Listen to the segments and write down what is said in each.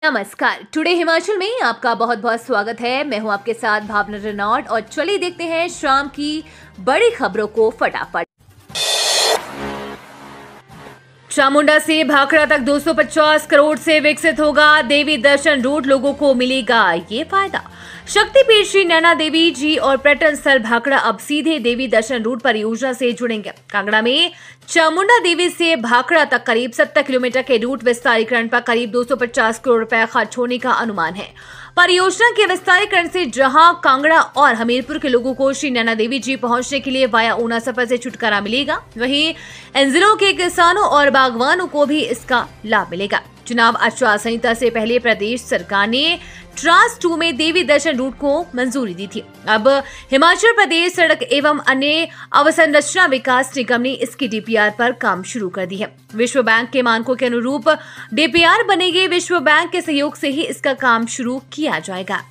नमस्कार। टुडे हिमाचल में आपका बहुत बहुत स्वागत है। मैं हूं आपके साथ भावना रेनॉल्ड और चलिए देखते हैं शाम की बड़ी खबरों को फटाफट। चामुंडा से भाखड़ा तक 250 करोड़ से विकसित होगा देवी दर्शन रूट, लोगों को मिलेगा ये फायदा। शक्तिपीठ श्री नैना देवी जी और पर्यटन स्थल भाखड़ा अब सीधे देवी दर्शन रूट परियोजना से जुड़ेंगे। कांगड़ा में चामुंडा देवी से भाखड़ा तक करीब 70 किलोमीटर के रूट विस्तारीकरण पर करीब 250 करोड़ रुपए खर्च होने का अनुमान है। परियोजना के विस्तारीकरण से जहां कांगड़ा और हमीरपुर के लोगों को श्री नैना देवी जी पहुंचने के लिए वाया ऊना सफर से छुटकारा मिलेगा, वहीं इन जिलों के किसानों और बागवानों को भी इसका लाभ मिलेगा। चुनाव आचार संहिता से पहले प्रदेश सरकार ने ट्रांस 2 में देवी दर्शन रूट को मंजूरी दी थी। अब हिमाचल प्रदेश सड़क एवं अन्य अवसंरचना विकास निगम ने इसकी डीपीआर पर काम शुरू कर दी है। विश्व बैंक के मानकों के अनुरूप डीपीआर बनेगी। विश्व बैंक के सहयोग से ही इसका काम शुरू किया जाएगा।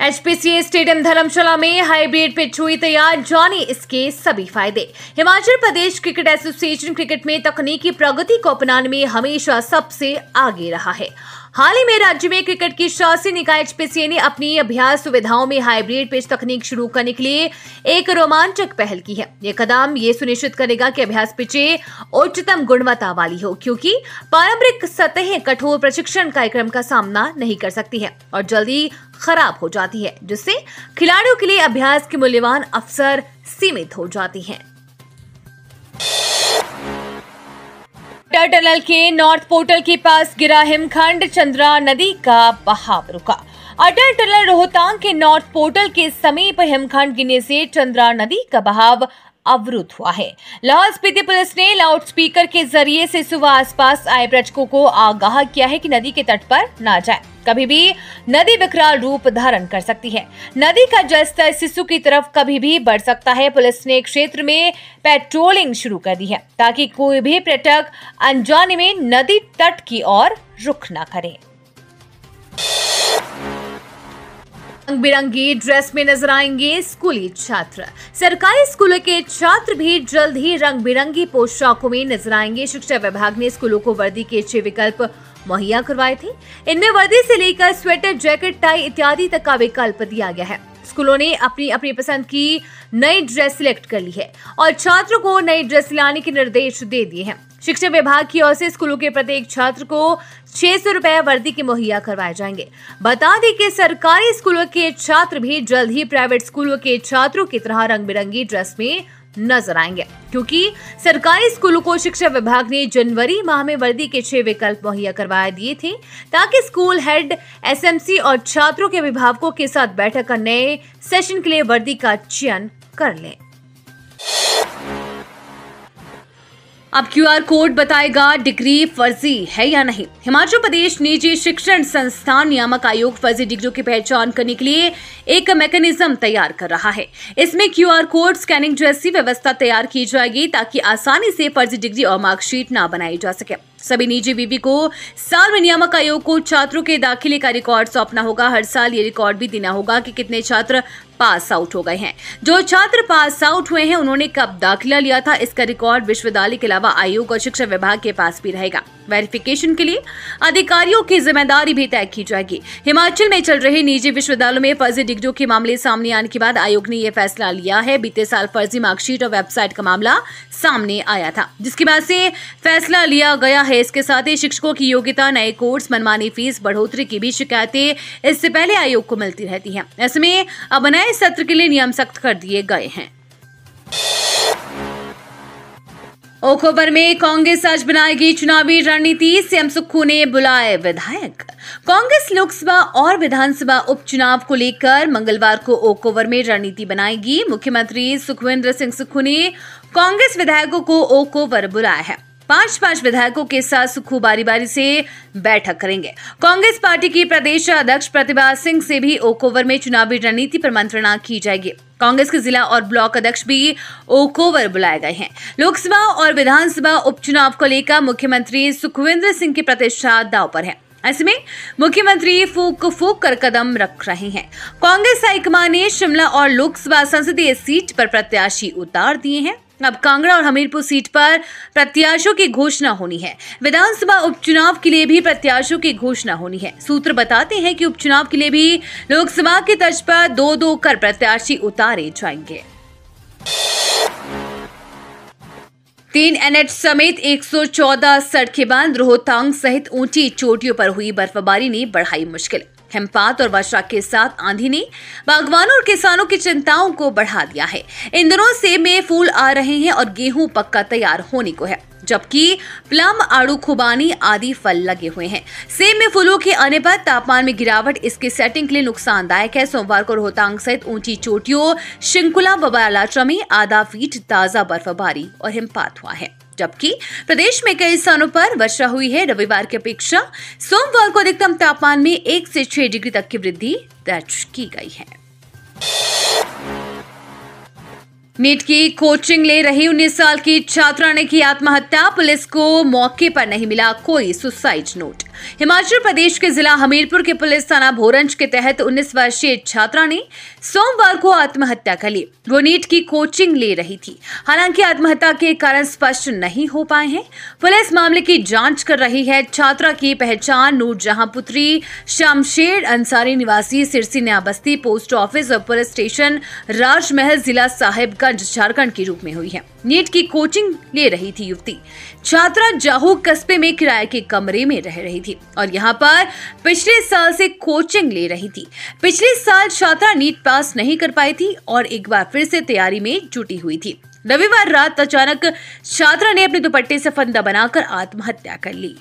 एचपीसीए स्टेडियम धर्मशाला में हाइब्रिड पिच हुई तैयार, जाने इसके सभी फायदे। Himachal Pradesh cricket association cricket में तकनीकी प्रगति को अपनाने में हमेशा सबसे आगे रहा है। हाल ही में राज्य में क्रिकेट की शासी निकाय एचपीसीए ने अपनी अभ्यास सुविधाओं में हाइब्रिड पिच तकनीक शुरू करने के लिए एक रोमांचक पहल की है। ये कदम ये सुनिश्चित करेगा कि अभ्यास पिचें उच्चतम गुणवत्ता वाली हो, क्योंकि पारंपरिक सतहें कठोर प्रशिक्षण कार्यक्रम का सामना नहीं कर सकती है और जल्दी खराब हो जाती है, जिससे खिलाड़ियों के लिए अभ्यास के मूल्यवान अवसर सीमित हो जाती हैं। अटल टनल के नॉर्थ पोर्टल के पास गिरा हिमखंड, चंद्रा नदी का बहाव रुका। अटल टनल रोहतांग के नॉर्थ पोर्टल के समीप हिमखंड गिरने से चंद्रा नदी का बहाव अवरुद्ध हुआ है। लाहौल स्पीति पुलिस ने लाउडस्पीकर के जरिए से सुबह आसपास आए पर्यटकों को आगाह किया है कि नदी के तट पर न जाएं। कभी भी नदी विकराल रूप धारण कर सकती है। नदी का जलस्तर सिस्सू की तरफ कभी भी बढ़ सकता है। पुलिस ने क्षेत्र में पेट्रोलिंग शुरू कर दी है ताकि कोई भी पर्यटक अनजाने में नदी तट की ओर रुख न करे। रंग बिरंगी ड्रेस में नजर आएंगे स्कूली छात्र। सरकारी स्कूलों के छात्र भी जल्द ही रंग बिरंगी पोशाकों में नजर आएंगे। शिक्षा विभाग ने स्कूलों को वर्दी के 6 विकल्प मुहैया करवाए थे। इनमें वर्दी से लेकर स्वेटर, जैकेट, टाई इत्यादि तक का विकल्प दिया गया है। स्कूलों ने अपनी अपनी पसंद की नई ड्रेस सिलेक्ट कर ली है और छात्रों को नई ड्रेस लाने के निर्देश दे दिए हैं। शिक्षा विभाग की ओर से स्कूलों के प्रत्येक छात्र को 600 रुपए वर्दी के मुहैया करवाए जाएंगे। बता दें कि सरकारी स्कूलों के छात्र भी जल्द ही प्राइवेट स्कूलों के छात्रों की तरह रंग बिरंगी ड्रेस में नजर आएंगे, क्योंकि सरकारी स्कूलों को शिक्षा विभाग ने जनवरी माह में वर्दी के 6 विकल्प मुहैया करवा दिए थे, ताकि स्कूल हेड, एसएमसी और छात्रों के अभिभावकों के साथ बैठक कर नए सेशन के लिए वर्दी का चयन कर लें। अब क्यूआर कोड बताएगा डिग्री फर्जी है या नहीं। हिमाचल प्रदेश निजी शिक्षण संस्थान नियामक आयोग फर्जी डिग्रियों की पहचान करने के लिए एक मैकेनिज्म तैयार कर रहा है। इसमें क्यूआर कोड स्कैनिंग जैसी व्यवस्था तैयार की जाएगी ताकि आसानी से फर्जी डिग्री और मार्कशीट न बनाई जा सके। सभी निजी बीबी को साल में नियामक आयोग को छात्रों के दाखिले का रिकॉर्ड सौंपना होगा। हर साल ये रिकॉर्ड भी देना होगा कि कितने छात्र पास आउट हो गए हैं। जो छात्र पास आउट हुए हैं उन्होंने कब दाखिला लिया था, इसका रिकॉर्ड विश्वविद्यालय के अलावा आयोग और शिक्षा विभाग के पास भी रहेगा। वेरिफिकेशन के लिए अधिकारियों की जिम्मेदारी भी तय की जाएगी। हिमाचल में चल रहे निजी विश्वविद्यालयों में फर्जी डिग्रियों के मामले सामने आने के बाद आयोग ने यह फैसला लिया है। बीते साल फर्जी मार्कशीट और वेबसाइट का मामला सामने आया था, जिसके बाद से फैसला लिया गया है। इसके साथ ही शिक्षकों की योग्यता, नए कोर्स, मनमानी फीस बढ़ोतरी की भी शिकायतें इससे पहले आयोग को मिलती रहती हैं। ऐसे में अब नए सत्र के लिए नियम सख्त कर दिए गए हैं। ओकओवर में कांग्रेस आज बनाएगी चुनावी रणनीति, सीएम सुक्खू ने बुलाए विधायक। कांग्रेस लोकसभा और विधानसभा उपचुनाव को लेकर मंगलवार को ओकओवर में रणनीति बनाएगी। मुख्यमंत्री सुखविंदर सिंह सुक्खू ने कांग्रेस विधायकों को ओकओवर बुलाया है। 5 विधायकों के साथ सुक्खू बारी बारी से बैठक करेंगे। कांग्रेस पार्टी की प्रदेश अध्यक्ष प्रतिभा सिंह से भी ओकओवर में चुनावी रणनीति पर मंत्रणा की जाएगी। कांग्रेस के जिला और ब्लॉक अध्यक्ष भी ओकओवर बुलाए गए हैं। लोकसभा और विधानसभा उपचुनाव को लेकर मुख्यमंत्री सुखविंदर सिंह की प्रतिष्ठा दांव पर है। ऐसे में मुख्यमंत्री फूक कर कदम रख रहे हैं। कांग्रेस हाईकमान ने शिमला और लोकसभा संसदीय सीट पर प्रत्याशी उतार दिए हैं। अब कांगड़ा और हमीरपुर सीट पर प्रत्याशियों की घोषणा होनी है। विधानसभा उपचुनाव के लिए भी प्रत्याशियों की घोषणा होनी है। सूत्र बताते हैं कि उपचुनाव के लिए भी लोकसभा की तर्ज पर 2-2 कर प्रत्याशी उतारे जाएंगे। 3 NH समेत 114 सड़कें बंद। रोहतांग सहित ऊंची चोटियों पर हुई बर्फबारी ने बढ़ाई मुश्किल। हिमपात और वर्षा के साथ आंधी ने बागवानों और किसानों की चिंताओं को बढ़ा दिया है। इन दिनों सेब में फूल आ रहे हैं और गेहूं पक्का तैयार होने को है, जबकि प्लम, आड़ू, खुबानी आदि फल लगे हुए हैं। सेब में फूलों के आने पर तापमान में गिरावट इसके सेटिंग के लिए नुकसानदायक है। सोमवार को रोहतांग सहित ऊंची चोटियों शिंकुला व बालाट्रा में आधा फीट ताजा बर्फबारी और हिमपात हुआ है, जबकि प्रदेश में कई स्थानों पर वर्षा हुई है। रविवार की अपेक्षा सोमवार को अधिकतम तापमान में 1 से 6 डिग्री तक की वृद्धि दर्ज की गई है। नीट की कोचिंग ले रही 19 साल की छात्रा ने की आत्महत्या। पुलिस को मौके पर नहीं मिला कोई सुसाइड नोट। हिमाचल प्रदेश के जिला हमीरपुर के पुलिस थाना भोरंज के तहत 19 वर्षीय छात्रा ने सोमवार को आत्महत्या कर ली। वो नीट की कोचिंग ले रही थी। हालांकि आत्महत्या के कारण स्पष्ट नहीं हो पाए हैं। पुलिस मामले की जांच कर रही है। छात्रा की पहचान नूरजहां पुत्री शमशेर अंसारी निवासी सिरसी नया बस्ती पोस्ट ऑफिस और पुलिस स्टेशन राजमहल जिला साहिबगंज झारखंड के रूप में हुई है। नीट की कोचिंग ले रही थी युवती। छात्रा जाहू कस्बे में किराए के कमरे में रह रही थी और यहाँ पर पिछले साल से कोचिंग ले रही थी। पिछले साल छात्रा नीट पास नहीं कर पाई थी और एक बार फिर से तैयारी में जुटी हुई थी। रविवार रात अचानक छात्रा ने अपने दुपट्टे से फंदा बनाकर आत्महत्या कर ली।